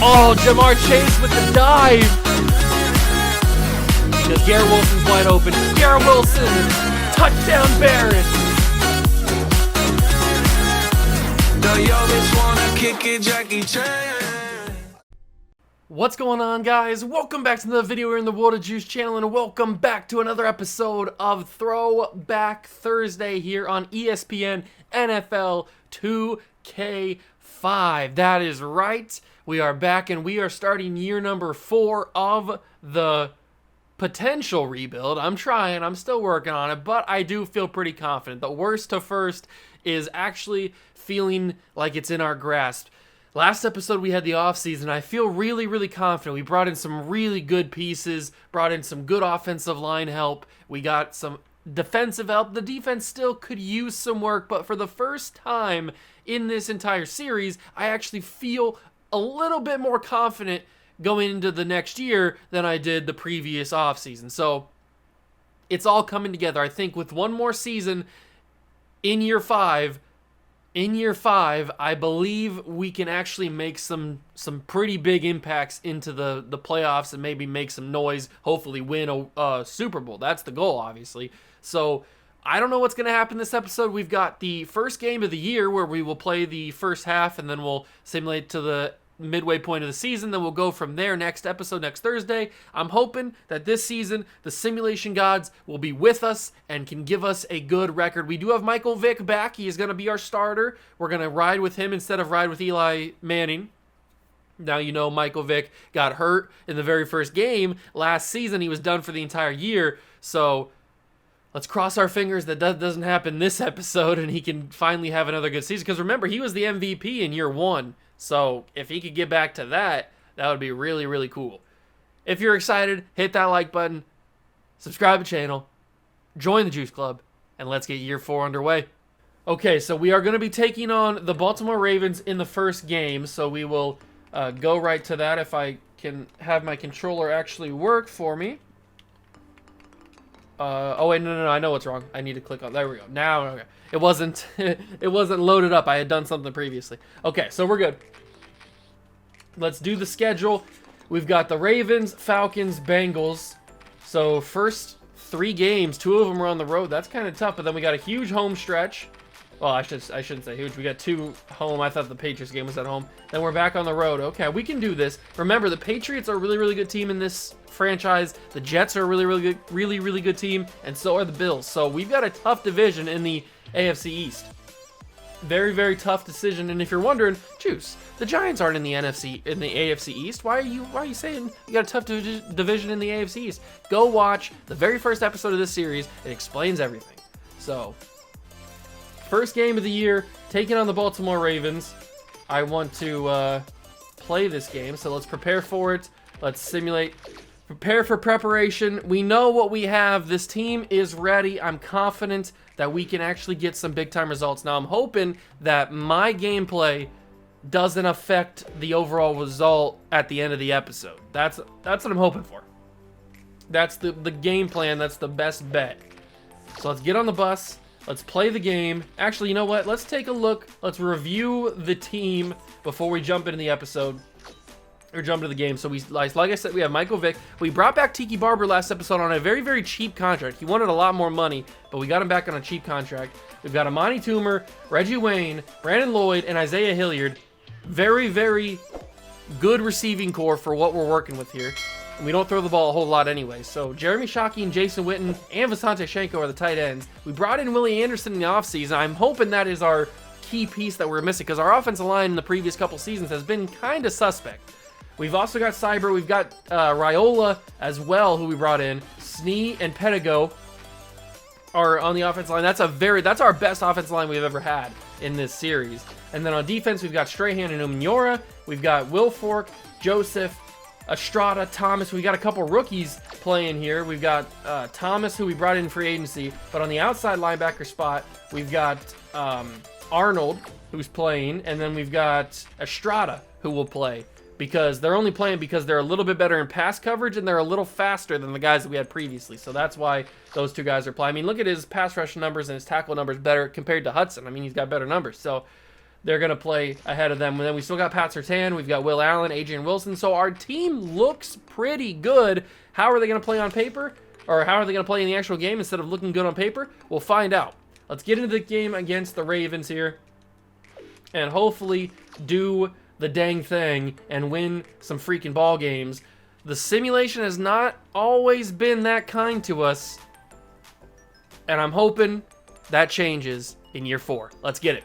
Oh, Jamar Chase with the dive. Because Garrett Wilson's wide open. Garrett Wilson, touchdown Barrett. What's going on, guys? Welcome back to the video here in the World of Juice channel, and welcome back to another episode of Throwback Thursday here on ESPN NFL 2K5. That is right. We are back, and we are starting year number 4 of the potential rebuild. I'm trying. I'm still working on it, but I do feel pretty confident. The worst to first is actually feeling like it's in our grasp. Last episode, we had the offseason. I feel really, really confident. We brought in some really good pieces, brought in some good offensive line help. We got some defensive help. The defense still could use some work, but for the first time in this entire series, I actually feel a little bit more confident going into the next year than I did the previous offseason. So it's all coming together. I think with one more season in year 5, I believe we can actually make some pretty big impacts into the playoffs and maybe make some noise, hopefully win a Super Bowl. That's the goal, obviously. So I don't know what's going to happen this episode. We've got the first game of the year where we will play the first half, and then we'll simulate to the midway point of the season. Then we'll go from there next episode, next Thursday. I'm hoping that this season the simulation gods will be with us and can give us a good record. We do have Michael Vick back. He is going to be our starter. We're going to ride with him instead of ride with Eli Manning. Now, you know, Michael Vick got hurt in the very first game last season. He was done for the entire year. So let's cross our fingers that doesn't happen this episode and he can finally have another good season. Because remember, he was the MVP in year 1. So if he could get back to that, that would be really, really cool. If you're excited, hit that like button, subscribe to the channel, join the Juice Club, and let's get year 4 underway. Okay, so we are going to be taking on the Baltimore Ravens in the first game. So we will go right to that if I can have my controller actually work for me. Oh wait, no, I know what's wrong. I need to click on, there we go. Now, okay. It wasn't loaded up. I had done something previously. Okay, so we're good. Let's do the schedule. We've got the Ravens, Falcons, Bengals. So first 3 games, 2 of them are on the road. That's kind of tough, but then we got a huge home stretch. Well, I shouldn't say huge. We got 2 home. I thought the Patriots game was at home. Then we're back on the road. Okay, we can do this. Remember, the Patriots are a really, really good team in this franchise. The Jets are a really, really good team, and so are the Bills. So we've got a tough division in the AFC East. Very, very tough decision. And if you're wondering, Juice, the Giants aren't in the AFC East. Why are you saying you got a tough division in the AFC East? Go watch the very first episode of this series. It explains everything. So, first game of the year, taking on the Baltimore Ravens. I want to play this game, so let's prepare for it. Let's simulate. Prepare for preparation. We know what we have. This team is ready. I'm confident that we can actually get some big-time results. Now, I'm hoping that my gameplay doesn't affect the overall result at the end of the episode. That's what I'm hoping for. That's the game plan. That's the best bet. So let's get on the bus. Let's play the game. Actually, you know what? Let's take a look. Let's review the team before we jump into the episode. Or jump into the game. So like I said, we have Michael Vick. We brought back Tiki Barber last episode on a very, very cheap contract. He wanted a lot more money, but we got him back on a cheap contract. We've got Amani Toomer, Reggie Wayne, Brandon Lloyd, and Isaiah Hilliard. Very, very good receiving core for what we're working with here. And we don't throw the ball a whole lot anyway. So Jeremy Shockey and Jason Witten and Visante Shenko are the tight ends. We brought in Willie Anderson in the offseason. I'm hoping that is our key piece that we're missing, because our offensive line in the previous couple seasons has been kind of suspect. We've also got Cyber. We've got Raiola as well, who we brought in. Snee and Pedigo are on the offensive line. That's our best offensive line we've ever had in this series. And then on defense, we've got Strahan and Umenyiora. We've got Wilfork, Joseph, Estrada, Thomas. We've got a couple rookies playing here. We've got Thomas, who we brought in free agency. But on the outside linebacker spot, we've got Arnold, who's playing. And then we've got Estrada, who will play. Because they're only playing because they're a little bit better in pass coverage and they're a little faster than the guys that we had previously. So that's why those two guys are playing. I mean, look at his pass rush numbers and his tackle numbers better compared to Hudson. I mean, he's got better numbers. So they're going to play ahead of them. And then we still got Pat Surtain, we've got Will Allen, Adrian Wilson. So our team looks pretty good. How are they going to play on paper? Or how are they going to play in the actual game instead of looking good on paper? We'll find out. Let's get into the game against the Ravens here. And hopefully do the dang thing and win some freaking ball games. The simulation has not always been that kind to us. And I'm hoping that changes in year 4. Let's get it.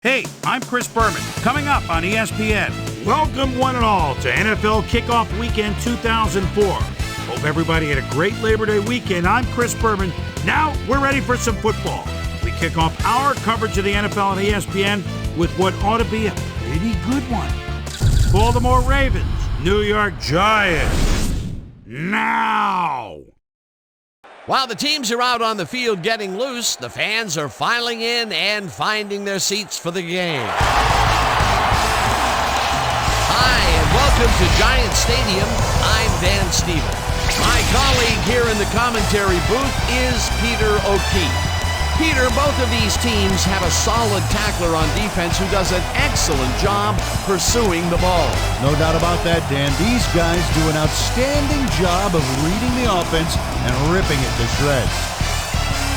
Hey, I'm Chris Berman. Coming up on ESPN. Welcome one and all to NFL Kickoff Weekend 2004. Hope everybody had a great Labor Day weekend. I'm Chris Berman. Now we're ready for some football. We kick off our coverage of the NFL on ESPN with what ought to be a pretty good one. Baltimore Ravens, New York Giants. Now! While the teams are out on the field getting loose, the fans are filing in and finding their seats for the game. Hi, and welcome to Giant Stadium. I'm Dan Stevens. My colleague here in the commentary booth is Peter O'Keefe. Peter, both of these teams have a solid tackler on defense who does an excellent job pursuing the ball. No doubt about that, Dan. These guys do an outstanding job of reading the offense and ripping it to shreds.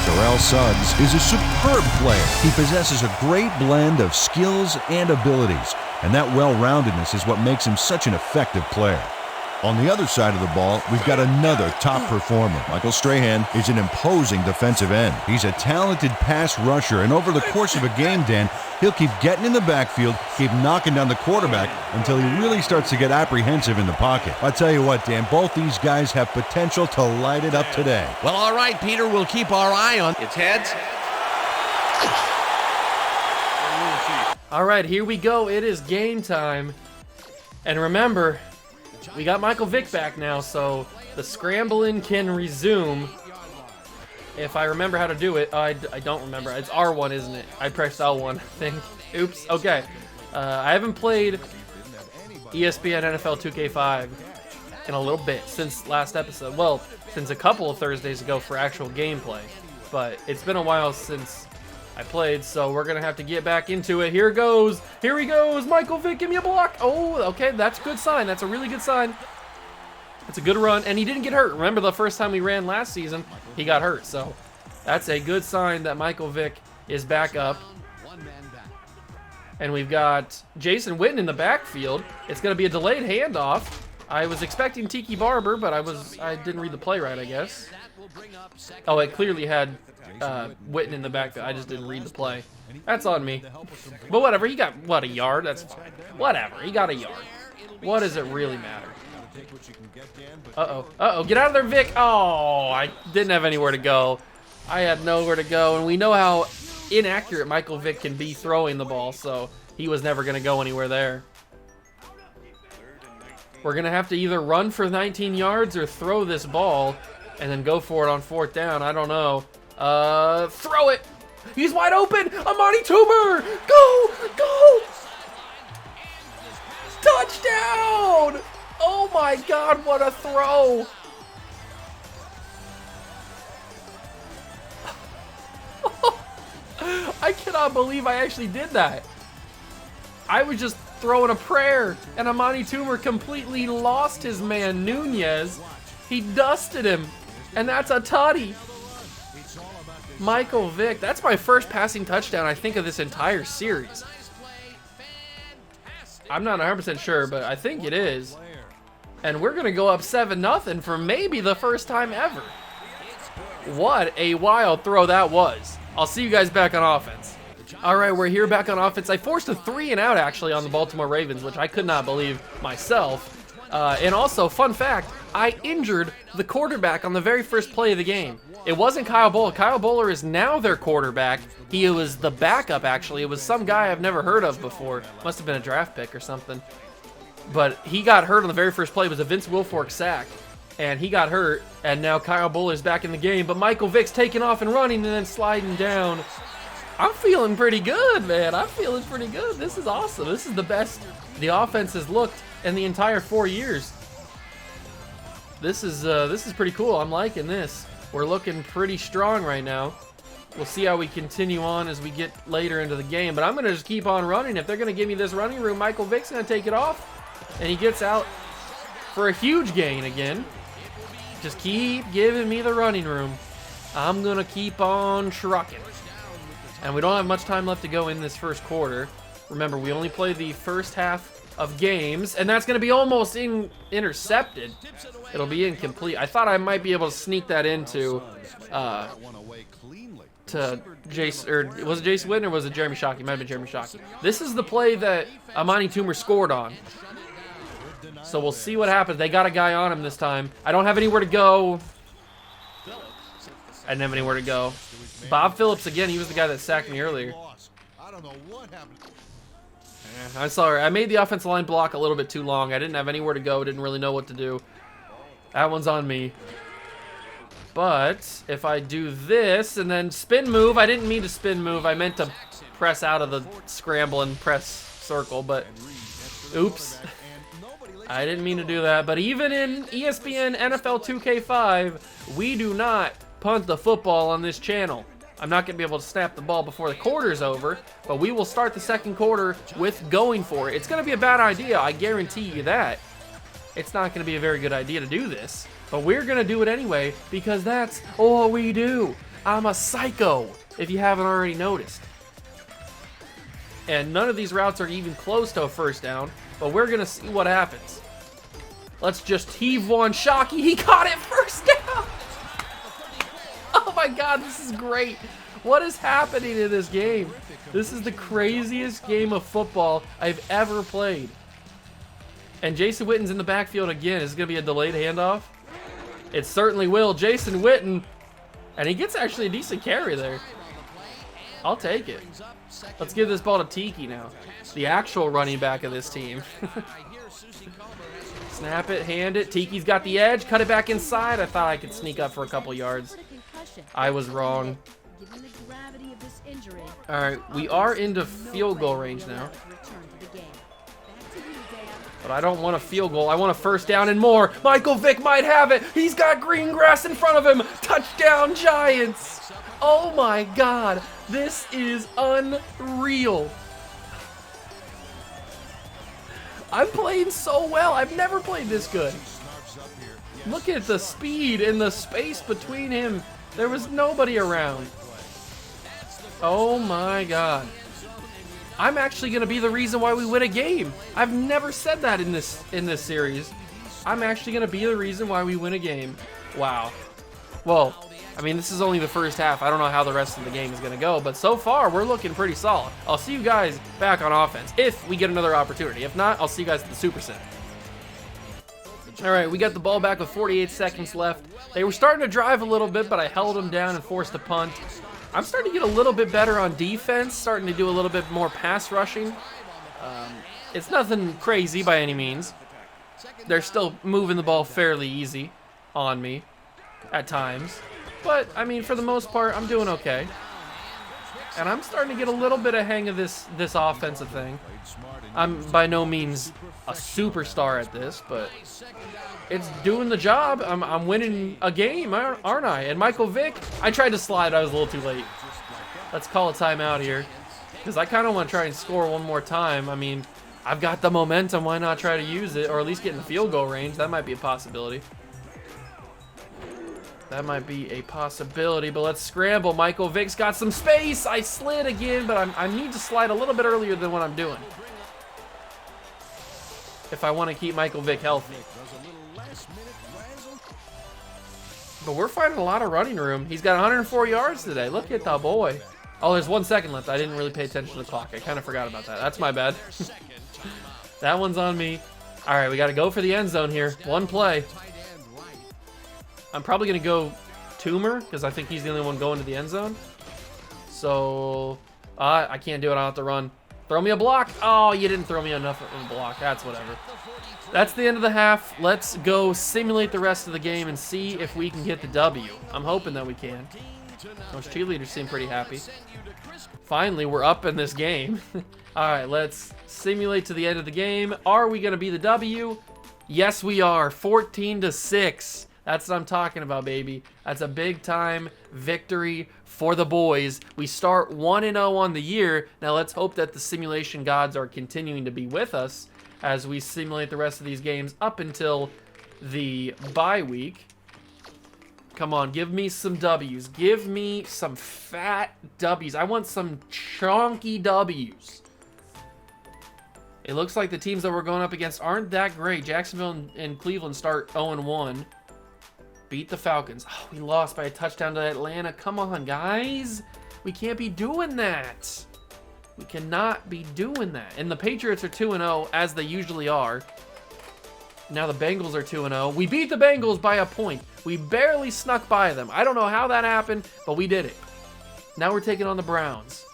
Terrell Suggs is a superb player. He possesses a great blend of skills and abilities, and that well-roundedness is what makes him such an effective player. On the other side of the ball, we've got another top performer. Michael Strahan is an imposing defensive end. He's a talented pass rusher, and over the course of a game, Dan, he'll keep getting in the backfield, keep knocking down the quarterback until he really starts to get apprehensive in the pocket. I tell you what, Dan, both these guys have potential to light it up today. Well, all right, Peter, we'll keep our eye on its heads. All right, here we go. It is game time. And remember, we got Michael Vick back now, so the scrambling can resume. If I remember how to do it. I don't remember. It's R1, isn't it? I pressed L1, I think. Oops. Okay. I haven't played ESPN NFL 2K5 in a little bit since last episode. Well, since a couple of Thursdays ago for actual gameplay. But it's been a while since I played, so we're going to have to get back into it. Here goes. Here he goes. Michael Vick, give me a block. Oh, okay. That's a good sign. That's a really good sign. It's a good run, and he didn't get hurt. Remember the first time we ran last season, he got hurt. So that's a good sign that Michael Vick is back up. And we've got Jason Witten in the backfield. It's going to be a delayed handoff. I was expecting Tiki Barber, but I didn't read the play right, I guess. Oh, it clearly had Witten in the backfield. I just didn't read the play. That's on me. But whatever, he got, what, a yard? That's fine. Whatever, he got a yard. What does it really matter? Uh-oh. Uh-oh, get out of there, Vic. Oh, I didn't have anywhere to go. I had nowhere to go, and we know how inaccurate Michael Vick can be throwing the ball, so he was never going to go anywhere there. We're going to have to either run for 19 yards or throw this ball and then go for it on 4th down. I don't know. Throw it. He's wide open. Amani Toomer. Go. Go. Touchdown. Oh, my God. What a throw. I cannot believe I actually did that. I was just throwing a prayer, and Amani Toomer completely lost his man, Nunez. He dusted him, and that's a tutty. Michael Vick, that's my first passing touchdown, I think, of this entire series. I'm not 100% sure, but I think it is. And we're going to go up 7-0 for maybe the first time ever. What a wild throw that was. I'll see you guys back on offense. All right, we're here back on offense. I forced a 3-and-out, actually, on the Baltimore Ravens, which I could not believe myself. And also, fun fact, I injured the quarterback on the very first play of the game. It wasn't Kyle Bowler. Kyle Bowler is now their quarterback. He was the backup, actually. It was some guy I've never heard of before. Must have been a draft pick or something. But he got hurt on the very first play. It was a Vince Wilfork sack. And he got hurt, and now Kyle Bowler's back in the game. But Michael Vick's taking off and running and then sliding down. I'm feeling pretty good, man. I'm feeling pretty good. This is awesome. This is the best the offense has looked in the entire 4 years. This is pretty cool. I'm liking this. We're looking pretty strong right now. We'll see how we continue on as we get later into the game. But I'm going to just keep on running. If they're going to give me this running room, Michael Vick's going to take it off. And he gets out for a huge gain again. Just keep giving me the running room. I'm going to keep on trucking. And we don't have much time left to go in this first quarter. Remember, we only play the first half of games, and that's going to be almost intercepted. It'll be incomplete. I thought I might be able to sneak that into to Jason, or was it Jason Witten or was it Jeremy Shockey? Might have been Jeremy Shockey. This is the play that Amani Toomer scored on. So we'll see what happens. They got a guy on him this time. I don't have anywhere to go. I didn't have anywhere to go. Bob Phillips again. He was the guy that sacked me earlier. I'm sorry. I made the offensive line block a little bit too long. I didn't have anywhere to go. Didn't really know what to do. That one's on me. But if I do this and then spin move, I didn't mean to spin move. I meant to press out of the scramble and press circle, but oops. I didn't mean to do that. But even in ESPN NFL 2K5, we do not punt the football on this channel. I'm not going to be able to snap the ball before the quarter's over, but we will start the second quarter with going for it. It's going to be a bad idea, I guarantee you that. It's not going to be a very good idea to do this, but we're going to do it anyway because that's all we do. I'm a psycho, if you haven't already noticed. And none of these routes are even close to a first down, but we're going to see what happens. Let's just heave one. Shockey, he caught it first down. Oh my God, this is great. What is happening in this game? This is the craziest game of football I've ever played. And Jason Witten's in the backfield again. Is it going to be a delayed handoff? It certainly will. Jason Witten. And he gets actually a decent carry there. I'll take it. Let's give this ball to Tiki now. The actual running back of this team. Snap it, hand it. Tiki's got the edge. Cut it back inside. I thought I could sneak up for a couple yards. I was wrong. All right, we are into field goal range now. But I don't want a field goal. I want a first down and more. Michael Vick might have it. He's got green grass in front of him. Touchdown, Giants. Oh my God. This is unreal. I'm playing so well. I've never played this good. Look at the speed and the space between him. There was nobody around. Oh my God. I'm actually going to be the reason why we win a game. I've never said that in this series. I'm actually going to be the reason why we win a game. Wow. Well, I mean, this is only the first half. I don't know how the rest of the game is going to go, but so far, we're looking pretty solid. I'll see you guys back on offense if we get another opportunity. If not, I'll see you guys at the Super Set. All right, we got the ball back with 48 seconds left. They were starting to drive a little bit, but I held them down and forced a punt. I'm starting to get a little bit better on defense, starting to do a little bit more pass rushing. It's nothing crazy by any means. They're still moving the ball fairly easy on me at times. But, I mean, for the most part, I'm doing okay. And I'm starting to get a little bit of hang of this offensive thing. I'm by no means a superstar at this, but it's doing the job. I'm winning a game, aren't I? And Michael Vick, I tried to slide. I was a little too late. Let's call a timeout here because I kind of want to try and score one more time. I mean, I've got the momentum. Why not try to use it or at least get in the field goal range? That might be a possibility. That might be a possibility, but let's scramble. Michael Vick's got some space. I slid again, but I need to slide a little bit earlier than what I'm doing if I want to keep Michael Vick healthy. But we're finding a lot of running room. He's got 104 yards today. Look at the boy. Oh, there's 1 second left. I didn't really pay attention to the clock. I kind of forgot about that. That's my bad. That one's on me. All right, we got to go for the end zone here. One play. I'm probably going to go Toomer because I think he's the only one going to the end zone. So, I can't do it. I'll have to run. Throw me a block. Oh, you didn't throw me enough of a block. That's whatever. That's the end of the half. Let's go simulate the rest of the game and see if we can get the W. I'm hoping that we can. Those cheerleaders seem pretty happy. Finally, we're up in this game. All right, let's simulate to the end of the game. Are we going to be the W? Yes, we are. 14-6. That's what I'm talking about, baby. That's a big-time victory for the boys. We start 1-0 on the year. Now let's hope that the simulation gods are continuing to be with us as we simulate the rest of these games up until the bye week. Come on, give me some W's. Give me some fat W's. I want some chunky W's. It looks like the teams that we're going up against aren't that great. Jacksonville and Cleveland start 0-1. Beat the Falcons. Oh, we lost by a touchdown to Atlanta. Come on, guys. We can't be doing that. We cannot be doing that. And the Patriots are 2-0, as they usually are. Now the Bengals are 2-0. We beat the Bengals by a point. We barely snuck by them. I don't know how that happened, but we did it. Now we're taking on the Browns.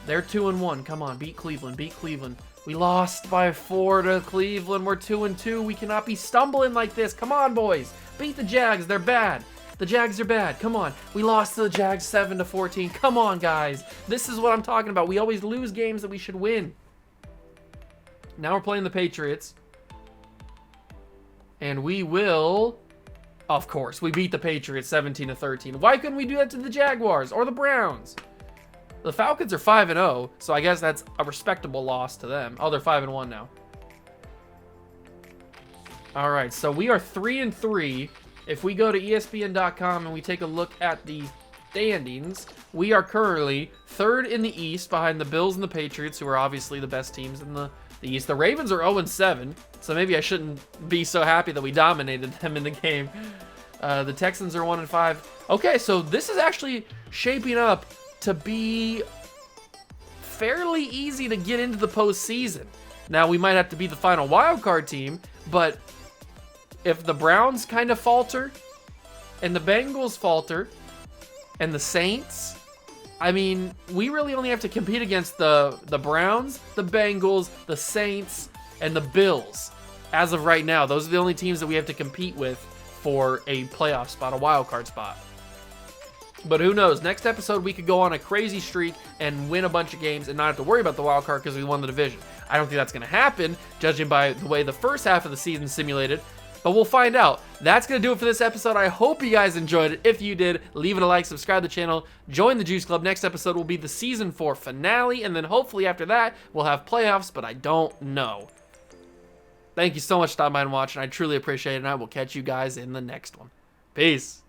They're 2-1. Come on, beat Cleveland. Beat Cleveland. We lost by 4 to Cleveland. We're 2-2. We cannot be stumbling like this. Come on, boys. Beat the Jags. They're bad. The Jags are bad. Come on. We lost to the Jags 7-14. Come on, guys. This is what I'm talking about. We always lose games that we should win. Now we're playing the Patriots. And we will... Of course, we beat the Patriots 17-13. Why couldn't we do that to the Jaguars or the Browns? The Falcons are 5-0, so I guess that's a respectable loss to them. Oh, they're 5-1 now. All right, so we are 3-3. If we go to ESPN.com and we take a look at the standings, we are currently 3rd in the East behind the Bills and the Patriots, who are obviously the best teams in the East. The Ravens are 0-7, so maybe I shouldn't be so happy that we dominated them in the game. The Texans are 1-5. Okay, so this is actually shaping up to be fairly easy to get into the postseason. Now, we might have to be the final wildcard team, but if the Browns kind of falter, and the Bengals falter, and the Saints, I mean, we really only have to compete against the Browns, the Bengals, the Saints, and the Bills. As of right now, those are the only teams that we have to compete with for a playoff spot, a wild card spot. But who knows? Next episode, we could go on a crazy streak and win a bunch of games and not have to worry about the wild card because we won the division. I don't think that's going to happen, judging by the way the first half of the season simulated. But we'll find out. That's going to do it for this episode. I hope you guys enjoyed it. If you did, leave it a like, subscribe to the channel, join the Juice Club. Next episode will be the Season 4 finale, and then hopefully after that, we'll have playoffs, but I don't know. Thank you so much for stopping by and watching. I truly appreciate it, and I will catch you guys in the next one. Peace.